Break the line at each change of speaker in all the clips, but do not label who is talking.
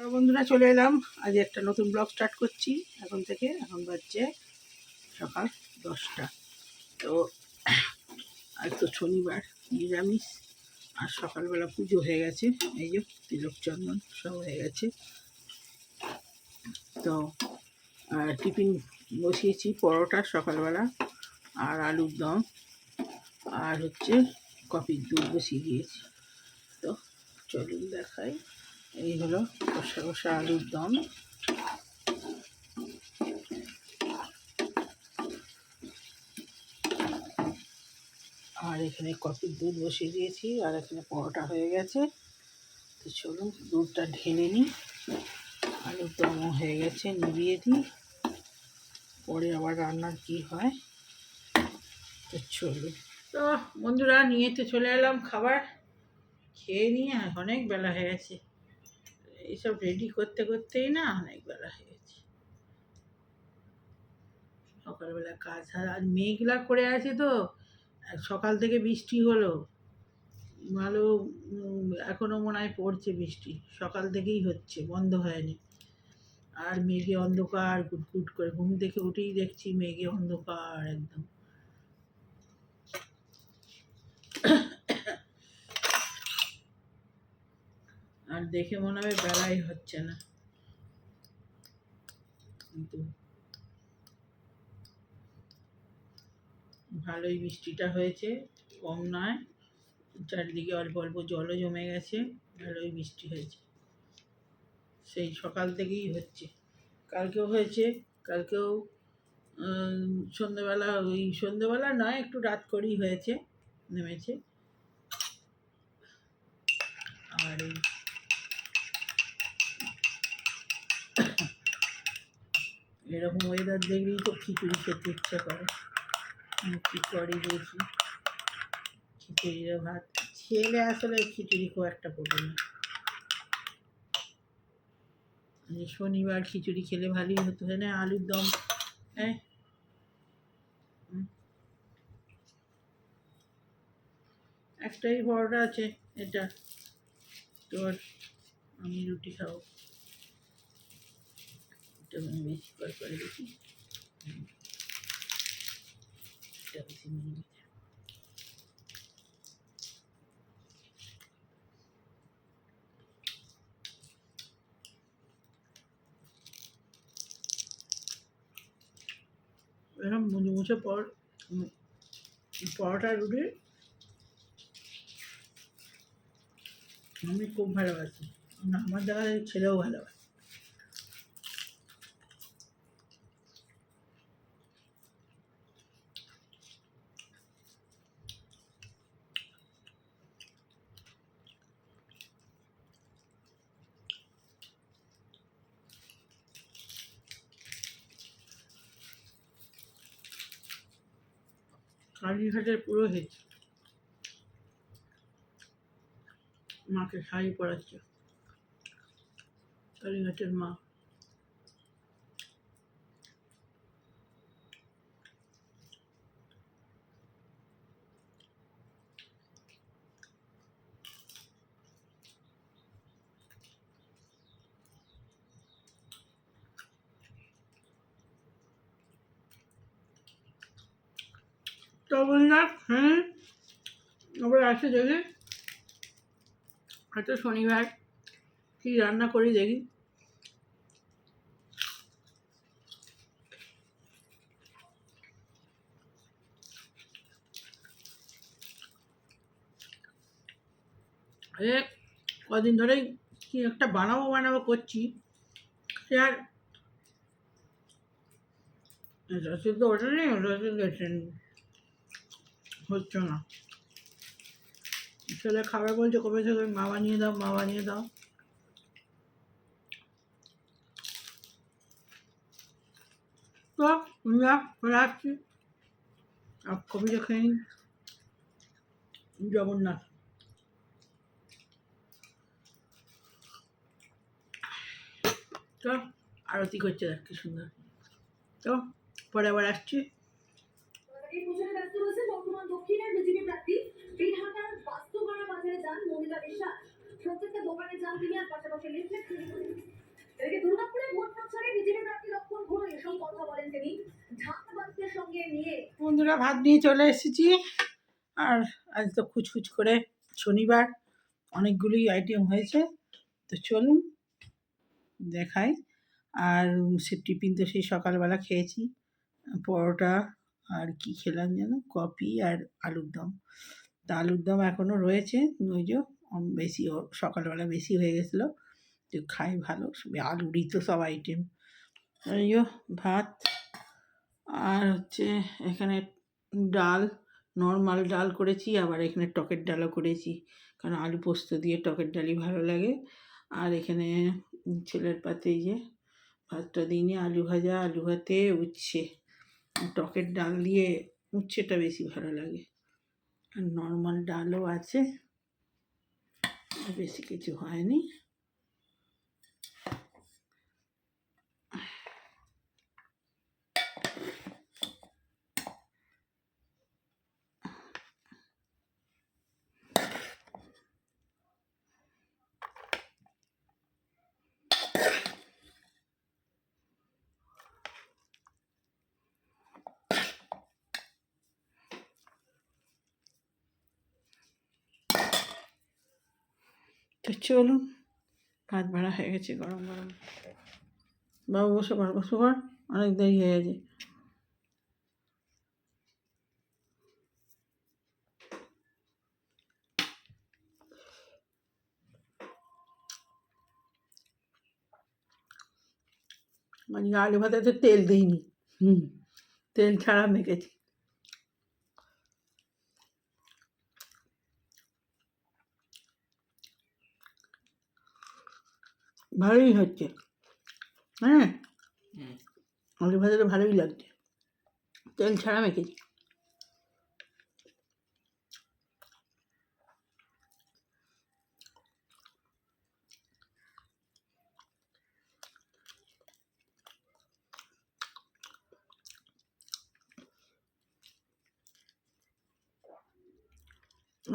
তো বন্ধুরা চলে এলাম, আজ একটা নতুন ব্লগ স্টার্ট করছি এখন থেকে। এখন বাজছে সকাল 10টা। তো আজ তো শনিবার, নিরামিষ। আর সকালবেলা পুজো হয়ে গেছে, এই যে তিলক চন্দন সব হয়ে গেছে। তো টিফিন বসিয়েছি, পরোটা সকালবেলা আর আলুর দম, আর হচ্ছে কফির দুধ বসিয়ে দিয়েছি। তো চলুন দেখাই। এই হলো কষা কষা আলুর দম। আর এখানে কফির দুধ বসিয়ে দিয়েছি, আর এখানে পরোটা হয়ে গেছে। তো চলুন দুধটা ঢেলে নিই। আলুর দমও হয়ে গেছে, নিভিয়ে দিই, পরে আবার রান্নার কি হয়। তো চলুন। তো বন্ধুরা নিয়েতে চলে এলাম খাবার, খেয়ে নিয়ে অনেক বেলা হয়ে গেছে। এইসব রেডি করতে করতেই না অনেক বেলা হয়ে গেছে। সকালবেলা কাজ, আর মেঘলা করে আছে তো, সকাল থেকে বৃষ্টি হলো ভালো। এখনো মনে হয় পড়ছে বৃষ্টি, সকাল থেকেই হচ্ছে, বন্ধ হয়নি। আর মেঘে অন্ধকার, কুটকুট করে ঘুম থেকে উঠেই দেখছি মেঘে অন্ধকার একদম। আর দেখে মনে হবে বেলাই হচ্ছে না, কিন্তু ভালোই বৃষ্টিটা হয়েছে, কম নয়। চারিদিকে অল্প অল্প জলও জমে গেছে, ভালোই বৃষ্টি হয়েছে, সেই সকাল থেকেই হচ্ছে। কালকেও হয়েছে, কালকেও সন্ধ্যেবেলা, ওই সন্ধ্যেবেলা নয়, একটু রাত করেই হয়েছে, নেমেছে। আর এরকম ওয়েদার দেখলেই তো খিচুড়ি খেতে ইচ্ছা করে। কি করে দিয়েছি খিচুড়ির ভাত। ছেলে আসলে খিচুড়ি খুব একটা পড়বে না, শনিবার খিচুড়ি খেলে ভালোই হতো। না আলুর দম, হ্যাঁ একটাই পরোটা আছে, এটা তোর, আমি রুটি খাবো, এটা আমি বেশি করে দেখি, এটা বেশি নিয়ে। এরকম মুছে মুছে পরোটা রুটি আমি খুব ভালোবাসি, আমার জায়গায় ছেলেও ভালোবাসে। কালীঘাটের পুরোহিত মাকে শাড়ি পরাচ্ছে, কালীঘাটের মা। তো বললাম হ্যাঁ, আবার আসে দেখি, হয়তো শনিবার কি রান্না করি দেখি। কদিন ধরেই কি একটা বানাবো করছি, সে আর রসিদ তো ওঠে নেই, রসিদ হচ্ছে না। ছেলে খাবার বলছে কবে থেকে, মা বানিয়ে দাও মা বানিয়ে দাও। তো রাখছি, আর কবিটা খেয়ে নিই। জগন্নাথ তো আরতি করছে, দেখ কি সুন্দর। তো পরে আবার আসছি। এই প্রচারে ব্যস্ত রয়েছে বর্তমান দক্ষিণের বিজেপি প্রার্থী ঢাকার বাস্তবপাড়া বাজারে যান মমিতা বিশ্বাস। প্রত্যেকটা দোকানে যান তিনি, আর পাশাপাশি লিফলেট বন্ধুরা, ভাত নিয়ে চলে এসেছি। আর আজ তো খুচখুচ করে শনিবার, অনেকগুলোই আইটেম হয়েছে। তো চলুন দেখাই। আর সে টিফিন তো সেই সকালবেলা খেয়েছি, পরোটা আর কি খেলাম যেন, কফি আর আলুর দম। তা আলুর দম এখনও রয়েছে, ওই যে বেশি সকালবেলা বেশি হয়ে গেছিলো, তো খাই ভালো, আলুরই তো সব আইটেম। ওই যে ভাত, আর হচ্ছে এখানে ডাল, নর্মাল ডাল করেছি, আবার এখানে টকের ডালও করেছি, কারণ আলু পোস্ত দিয়ে টকের ডালই ভালো লাগে। আর এখানে ছেলের পাতে এই যে ভাতটা দিইনি, আলু ভাজা, আলু ভাতে উচ্ছে, টকের ডাল দিয়ে উচ্ছেটা বেশি ভালো লাগে। আর নর্মাল ডালও আছে, বেশি কিছু হয়নি। তো চলুন, ভাত ভাড়া হয়ে গেছে গরম গরম। বাবু বসে পড়, বসে পড়, অনেক দেরি হয়ে গেছে। মানে আলু ভাতাতে তেল দিইনি, তেল ছাড়া মেখেছি। ভালোই হচ্ছে, হ্যাঁ, আলু ভাজাটা ভালোই লাগছে, তেল ছাড়া মেখেছি।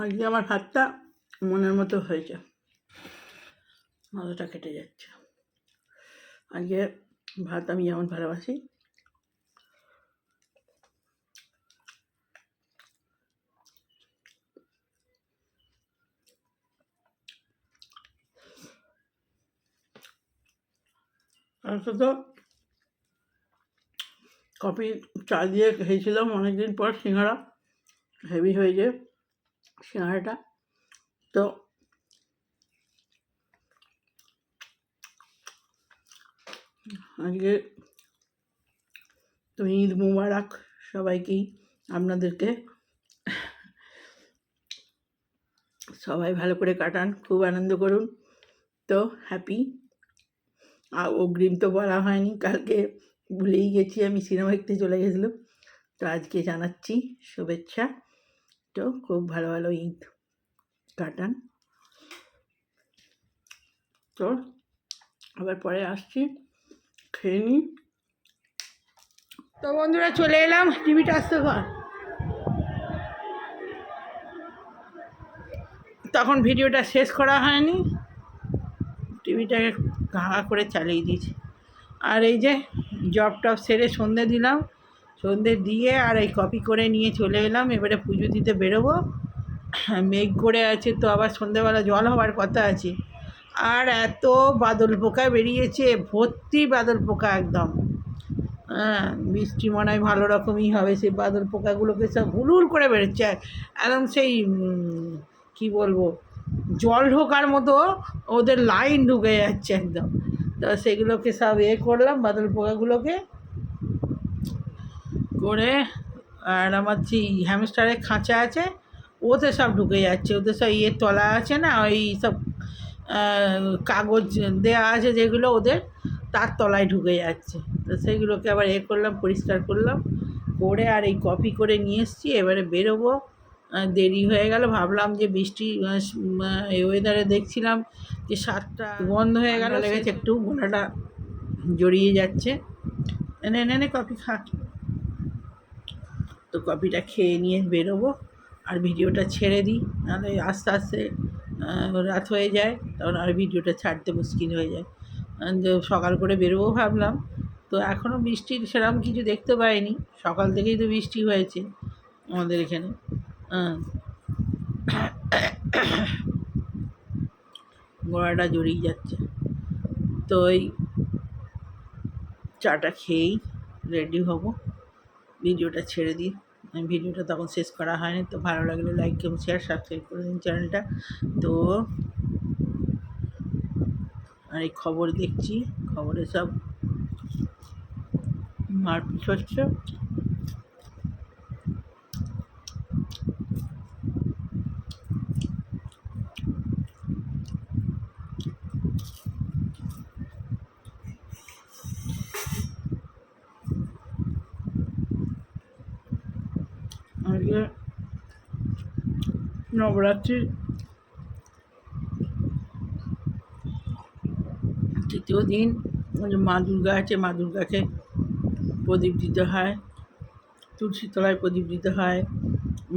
আজকে আমার ভাতটা মনের মতো হয়েছে, মাথাটা কেটে যাচ্ছে। আজকে ভাত আমি যেমন ভালোবাসি, তো কফি চা দিয়ে খেয়েছিলাম অনেকদিন পর সিঙ্গাড়া, হেভি হয়েছে সিঙ্গাড়াটা। তো আজকে তো ঈদ মুবারক সবাইকেই, আপনাদেরকে। সবাই ভালো করে কাটান, খুব আনন্দ করুন। তো হ্যাপি। আর অগ্রিম তো বলা হয়নি, কালকে ভুলেই গেছি, আমি সিনেমা দেখতে চলে গেছিলাম। তো আজকে জানাচ্ছি শুভেচ্ছা। তো খুব ভালো ভালো ঈদ কাটান। তো আবার পরে আসছি, খেয়ে নিই। তো বন্ধুরা চলে এলাম, টিভিটা আসতে কর। তখন ভিডিওটা শেষ করা হয়নি, টিভিটাকে ঘা করে চালিয়ে দিয়েছি। আর এই যে জব টব সেরে সন্ধে দিলাম, সন্ধে দিয়ে আর এই কপি করে নিয়ে চলে এলাম। এবারে পুজো দিতে বেরোবো, মেঘ করে আছে, তো আবার সন্ধেবেলা জল হওয়ার কথা আছে। আর এত বাদল পোকা বেরিয়েছে, ভর্তি বাদল পোকা একদম। হ্যাঁ, বৃষ্টি মনে হয় ভালো রকমই হবে, সেই বাদল পোকাগুলোকে সব হুলহুল করে বেরোচ্ছে একদম, সেই কি বলবো, জল ঢোকার মতো ওদের লাইন ঢুকে যাচ্ছে একদম। তো সেগুলোকে সব করলাম, বাদল পোকাগুলোকে করে। আর আমার যে হ্যামস্টারের খাঁচা আছে, ওতে সব ঢুকে যাচ্ছে, ওদের সব তলা আছে না, ওই সব কাগজ দেওয়া আছে যেগুলো ওদের, তার তলায় ঢুকে যাচ্ছে। তো সেইগুলোকে আবার করলাম, পরিষ্কার করলাম করে, আর এই কপি করে নিয়ে এসেছি। এবারে বেরোবো, দেরি হয়ে গেল। ভাবলাম যে বৃষ্টি ওয়েদারে দেখছিলাম যে 7টা বন্ধ হয়ে গেল, লেগেছে একটু, গলাটা জড়িয়ে যাচ্ছে। এনে এনে এনে কফি খা। তো কফিটা খেয়ে নিয়ে বেরোবো, আর ভিডিওটা ছেড়ে দিই, নাহলে আস্তে আস্তে রাত হয়ে যায়, তখন আর ভিডিওটা ছাড়তে মুশকিল হয়ে যায়। সকাল করে বেরোবো ভাবলাম, তো এখনও বৃষ্টির সেরকম কিছু দেখতে পাইনি, সকাল থেকেই তো বৃষ্টি হয়েছে আমাদের এখানে। গলাটা জড়িয়ে যাচ্ছে। তো এই চাটা খেয়েই রেডি হব, ভিডিওটা ছেড়ে দিই। ভিডিওটা তখন শেষ করা হয়নি। তো ভালো লাগলে লাইক এবং শেয়ার, সাবস্ক্রাইব করে দিন চ্যানেলটা। তো আর এই খবর দেখছি, খবরে সব মারপিট হচ্ছে। আজকে নবরাত্রির তৃতীয় দিন। মা দুর্গা আছে, মা দুর্গাকে প্রদীপ দিতে হয়, তুলসী তলায় প্রদীপ দিতে হয়,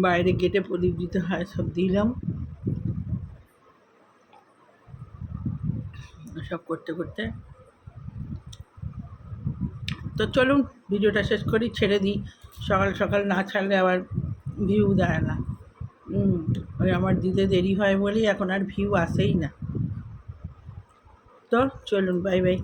বাইরে গেটে প্রদীপ দিতে হয়, সব দিলাম। সব করতে করতে তো চলুন ভিডিওটা শেষ করি, ছেড়ে দিই। সকাল সকাল না ছাড়লে আবার ভিউ দেয় না। ওই আমার দিতে দেরি হয় বলেই এখন আর ভিউ আসেই না। তো চলুন, বাই বাই।